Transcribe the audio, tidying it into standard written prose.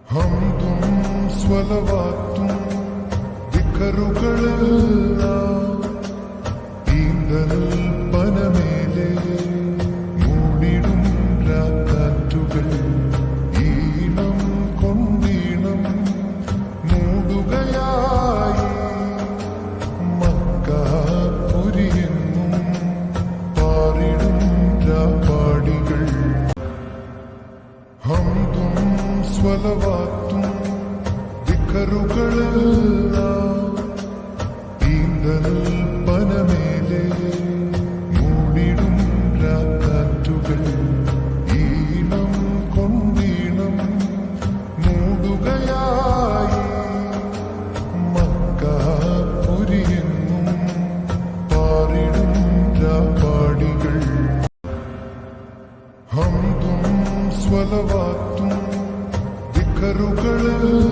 ഹംദും സ്വലവാത്തും ദിക്റുകളെല്ലാം ഈന്തൽ പനമേലെ മൂടിടും രാക്കാറ്റുകൾ ഈണം കൊണ്ടീണം മൂടുകയായി മക്കാപുരിയെങ്ങും പാറിടും രാപ്പാടികൾ. ഹംദും സ്വലവാത്തും ദിക്റുകളെല്ലാം ഈന്തൽ പനമേലെ മൂടിടും രാക്കാറ്റുകൾ ഈണം കൊണ്ടീണം മൂടുകയായി മക്കാപുരിയെങ്ങും പാറിടും രാപ്പാടികൾ. ഹംദും സ്വലവാത്തും ദിക്റുകളെല്ലാം